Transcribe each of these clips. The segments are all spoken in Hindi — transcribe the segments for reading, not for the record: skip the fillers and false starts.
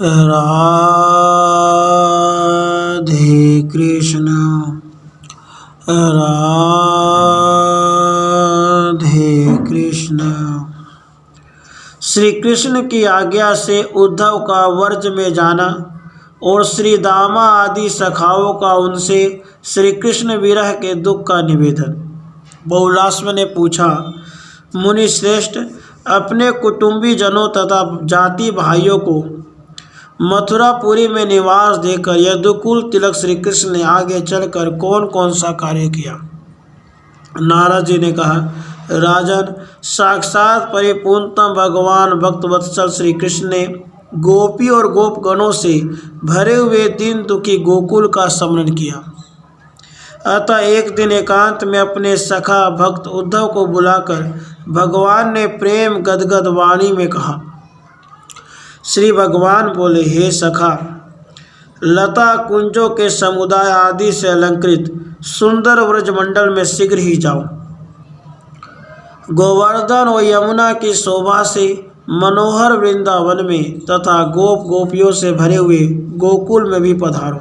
राधे कृष्ण राधे कृष्ण। श्री कृष्ण की आज्ञा से उद्धव का व्रज में जाना और श्री दामा आदि सखाओं का उनसे श्री कृष्ण विरह के दुख का निवेदन। बहुलाश्व ने पूछा, मुनि श्रेष्ठ, अपने कुटुंबी जनों तथा जाति भाइयों को मथुरापुरी में निवास देकर यदुकुल तिलक श्री कृष्ण ने आगे चलकर कौन कौन सा कार्य किया। नारद जी ने कहा, राजन, साक्षात परिपूर्णतम भगवान भक्तवत्सल श्री कृष्ण ने गोपी और गोपगणों से भरे हुए दीन दुखी गोकुल का स्मरण किया। अतः एक दिन एकांत में अपने सखा भक्त उद्धव को बुलाकर भगवान ने प्रेम गदगद वाणी में कहा। श्री भगवान बोले, हे सखा, लता कुंजों के समुदाय आदि से अलंकृत सुंदर व्रजमंडल में शीघ्र ही जाओ। गोवर्धन और यमुना की शोभा से मनोहर वृंदावन में तथा गोप गोपियों से भरे हुए गोकुल में भी पधारो।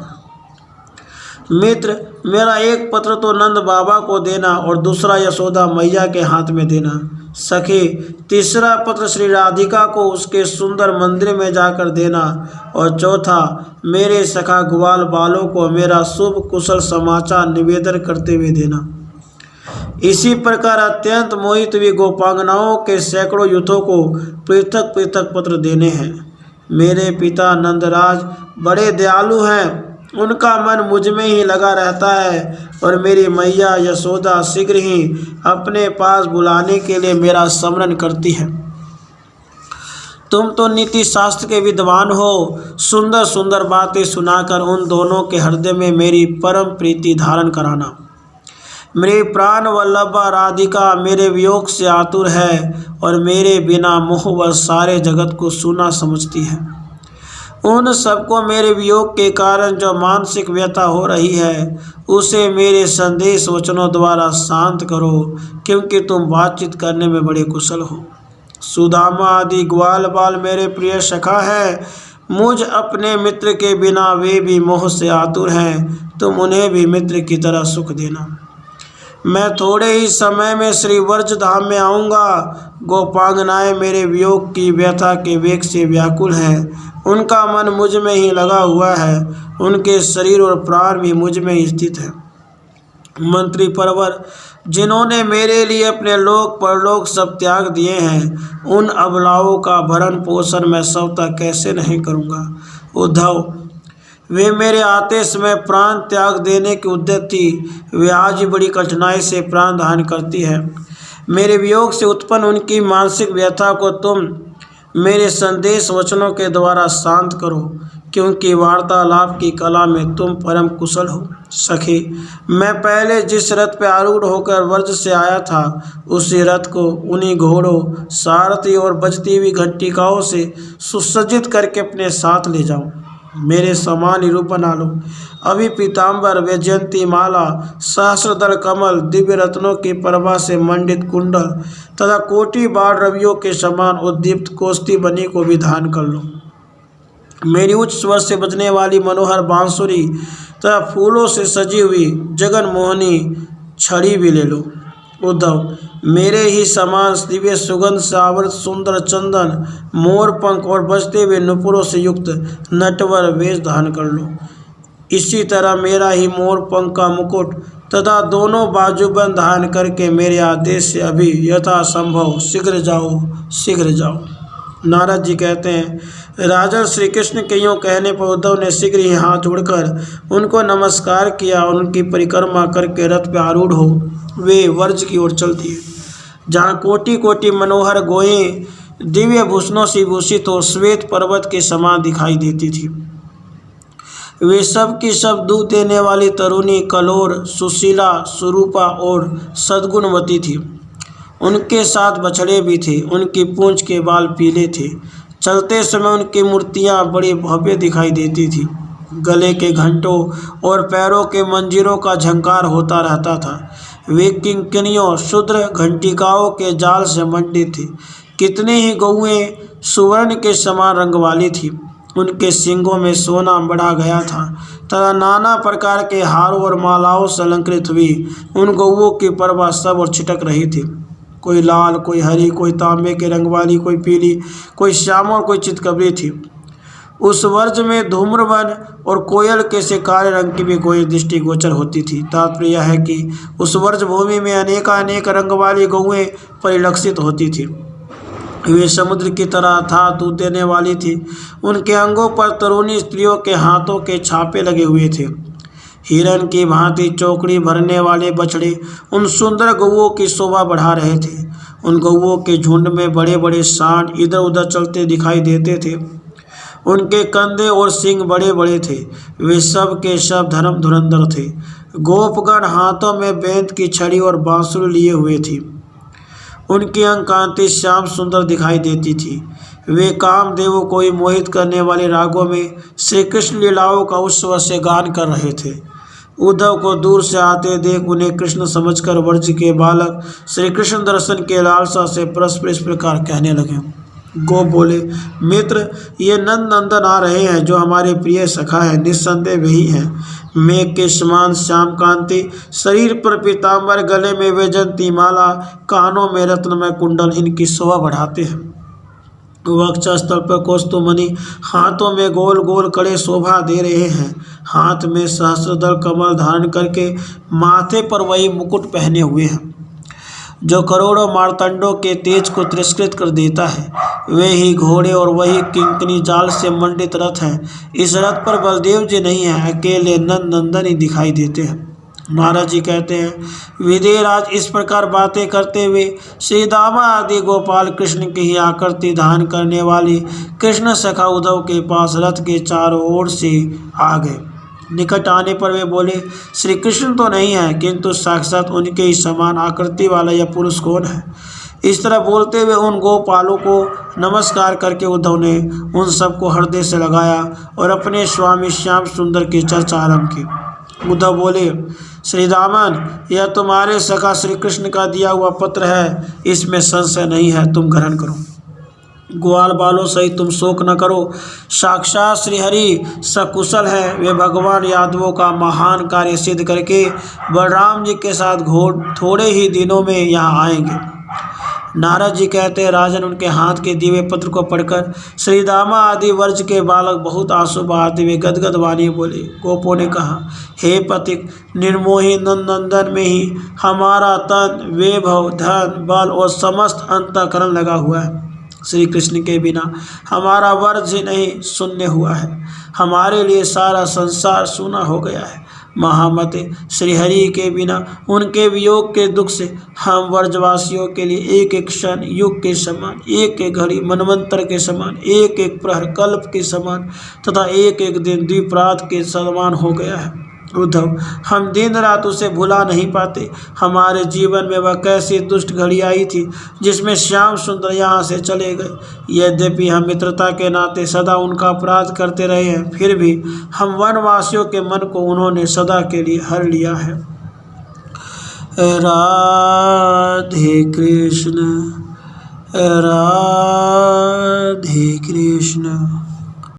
मित्र, मेरा एक पत्र तो नंद बाबा को देना और दूसरा यशोदा मैया के हाथ में देना। सखे, तीसरा पत्र श्री राधिका को उसके सुंदर मंदिर में जाकर देना और चौथा मेरे सखा ग्वाल बालों को मेरा शुभ कुशल समाचार निवेदन करते हुए देना। इसी प्रकार अत्यंत मोहित हुई गोपांगनाओं के सैकड़ों यूथों को पृथक पृथक पत्र देने हैं। मेरे पिता नंदराज बड़े दयालु हैं, उनका मन मुझ में ही लगा रहता है और मेरी मैया यशोदा शीघ्र ही अपने पास बुलाने के लिए मेरा स्मरण करती है। तुम तो नीति शास्त्र के विद्वान हो, सुंदर सुंदर बातें सुनाकर उन दोनों के हृदय में मेरी परम प्रीति धारण कराना। मेरी प्राण वल्लभा राधिका मेरे वियोग से आतुर है और मेरे बिना मोहवश सारे जगत को सूना समझती है। उन सबको मेरे वियोग के कारण जो मानसिक व्यथा हो रही है उसे मेरे संदेश वचनों द्वारा शांत करो, क्योंकि तुम बातचीत करने में बड़े कुशल हो। सुदामा आदि ग्वाल बाल मेरे प्रिय सखा है, मुझ अपने मित्र के बिना वे भी मोह से आतुर हैं, तुम उन्हें भी मित्र की तरह सुख देना। मैं थोड़े ही समय में श्री व्रज धाम में आऊँगा। गोपांगनाएं मेरे वियोग की व्यथा के वेग से व्याकुल हैं, उनका मन मुझ में ही लगा हुआ है, उनके शरीर और प्राण भी मुझ में ही स्थित है। मंत्री परवर, जिन्होंने मेरे लिए अपने लोक परलोक सब त्याग दिए हैं, उन अबलाओं का भरण पोषण मैं स्वतः कैसे नहीं करूँगा। उद्धव, वे मेरे आते समय प्राण त्याग देने की उद्यत थी, वे आज ही बड़ी कठिनाई से प्राण धारण करती है। मेरे वियोग से उत्पन्न उनकी मानसिक व्यथा को तुम मेरे संदेश वचनों के द्वारा शांत करो, क्योंकि वार्तालाप की कला में तुम परम कुशल हो। सखी, मैं पहले जिस रथ पर आरूढ़ होकर व्रज से आया था, उसी रथ को उन्हीं घोड़ों, सारथी और बजती हुई घंटिकाओं से सुसज्जित करके अपने साथ ले जाऊं। मेरे समान निरूपण आलो। अभी पीताम्बर, वैजयंती माला, सहस्रदल कमल, दिव्य रत्नों की प्रभा से मंडित कुंडल तथा कोटि बाढ़ रवियों के समान उद्दीप्त कोष्ठी बनी को भी धारण कर लो। मेरी उच्च स्वर से बजने वाली मनोहर बांसुरी तथा फूलों से सजी हुई जगन मोहनी छड़ी भी ले लो। उद्धव, मेरे ही समान दिव्य सुगंध से आवृत सुंदर चंदन, मोर पंख और बजते हुए नुपुरों से युक्त नटवर वेश धारण कर लो। इसी तरह मेरा ही मोर पंख का मुकुट तथा दोनों बाजूबंद धारण करके मेरे आदेश से अभी यथासंभव शीघ्र जाओ, शीघ्र जाओ। नारद जी कहते हैं, राजन, श्री कृष्ण के यूँ कहने पर उद्धव ने शीघ्र ही हाथ जोड़कर उनको नमस्कार किया और उनकी परिक्रमा करके रथ पर आरूढ़ हो वे वर्ज की ओर चलती है, जहाँ कोटि कोटि मनोहर गोएं दिव्य भूषणों से भूषित और श्वेत पर्वत के समान दिखाई देती थी। वे सब की सब दूध देने वाली तरुणी, कलोर, सुशीला, सुरूपा और सद्गुणवती थी। उनके साथ बछड़े भी थे, उनकी पूंछ के बाल पीले थे। चलते समय उनकी मूर्तियाँ बड़ी भव्य दिखाई देती थी। गले के घंटों और पैरों के मंजीरों का झंकार होता रहता था। वे किंकिनियों, शूद्र घंटिकाओं के जाल से मंडित थी। कितने ही गौएं सुवर्ण के समान रंग वाली थी। उनके सींगों में सोना बढ़ा गया था तथा नाना प्रकार के हारों और मालाओं से अलंकृत हुई उन गौओं की परवा सब और छिटक रही थी। कोई लाल, कोई हरी, कोई तांबे के रंग वाली, कोई पीली, कोई श्याम और कोई चितकबरी थी। उस वर्ज में धूम्रवन और कोयल के से काले रंग की भी कोई दृष्टि गोचर होती थी। तात्पर्य यह है कि उस वर्ज भूमि में अनेकानेक रंग वाली गौएं परिलक्षित होती थी। वे समुद्र की तरह अथाह दूध देने वाली थी। उनके अंगों पर तरुणी स्त्रियों के हाथों के छापे लगे हुए थे। हिरण की भांति चौकड़ी भरने वाले बछड़े उन सुंदर गौओं की शोभा बढ़ा रहे थे। उन गौओं के झुंड में बड़े बड़े सांड इधर उधर चलते दिखाई देते थे। उनके कंधे और सींग बड़े बड़े थे। वे सब के सब धर्म धुरंधर थे। गोपगण हाथों में बेंत की छड़ी और बांसुरी लिए हुए थी। उनकी अंग कांति श्याम सुंदर दिखाई देती थी। वे कामदेवों को ही मोहित करने वाले रागों में श्री कृष्ण लीलाओं का उत्सव से गान कर रहे थे। उद्धव को दूर से आते देख उन्हें कृष्ण समझकर व्रज के बालक श्री कृष्ण दर्शन के लालसा से परस्पर इस प्रकार कहने लगे। गोप बोले, मित्र, ये नंद नंदन आ रहे हैं जो हमारे प्रिय सखा है। निस्संदेह वही हैं। मेघ के समान श्याम कांति, शरीर पर पीताम्बर, गले में वैजयंती माला, कानों में रत्नमय कुंडल इनकी शोभा बढ़ाते हैं। वक्षस्थल पर कौस्तुभमणि, हाथों में गोल गोल कड़े शोभा दे रहे हैं। हाथ में सहस्रदल कमल धारण करके माथे पर वही मुकुट पहने हुए हैं जो करोड़ों मार्तंडों के तेज को तिरस्कृत कर देता है। वे ही घोड़े और वही किंकनी जाल से मंडित रथ हैं। इस रथ पर बलदेव जी नहीं हैं, अकेले नंद नंदन ही दिखाई देते हैं। महाराज जी कहते हैं, विदेहराज इस प्रकार बातें करते हुए श्री दामा आदि गोपाल कृष्ण की ही आकृति धारण करने वाली कृष्ण सखा उद्धव के पास रथ के चारों ओर से आ गए। निकट आने पर वे बोले, श्री कृष्ण तो नहीं है, किंतु साक्षात उनके ही समान आकृति वाला यह पुरुष कौन है। इस तरह बोलते हुए उन गोपालों को नमस्कार करके उद्धव ने उन सबको हृदय से लगाया और अपने स्वामी श्याम सुंदर की चर्चा आरंभ की। उद्धव बोले, श्री दामन, यह तुम्हारे सखा श्री कृष्ण का दिया हुआ पत्र है, इसमें संशय नहीं है, तुम ग्रहण करो। ग्वाल बालों सहित तुम शोक न करो। साक्षात श्रीहरि सकुशल है। वे भगवान यादवों का महान कार्य सिद्ध करके बलराम जी के साथ थोड़े ही दिनों में यहाँ आएंगे। नारद जी कहते हैं, राजन, उनके हाथ के दिव्य पत्र को पढ़कर श्री दामा आदि वर्ज के बालक बहुत आंसू बहाते हुए गदगद वाणी बोले। गोपों ने कहा, हे पथिक, निर्मोही नंदन में ही हमारा तन, वैभव, धन, बल और समस्त अंतःकरण लगा हुआ है। श्री कृष्ण के बिना हमारा वर्ज ही नहीं शून्य हुआ है। हमारे लिए सारा संसार सूना हो गया है। महामते, श्रीहरि के बिना उनके वियोग के दुख से हम व्रजवासियों के लिए एक एक क्षण युग के समान, एक एक घड़ी मनवंतर के समान, एक एक प्रहर कल्प के समान तथा एक एक दिन द्विप्रात के समान हो गया है। उद्धव, हम दिन रात उसे भुला नहीं पाते। हमारे जीवन में वह कैसी दुष्ट घड़ी आई थी जिसमें श्याम सुंदर यहाँ से चले गए। यद्यपि हम मित्रता के नाते सदा उनका अपराध करते रहे हैं, फिर भी हम वनवासियों के मन को उन्होंने सदा के लिए हर लिया है। राधे कृष्ण, राधे कृष्ण।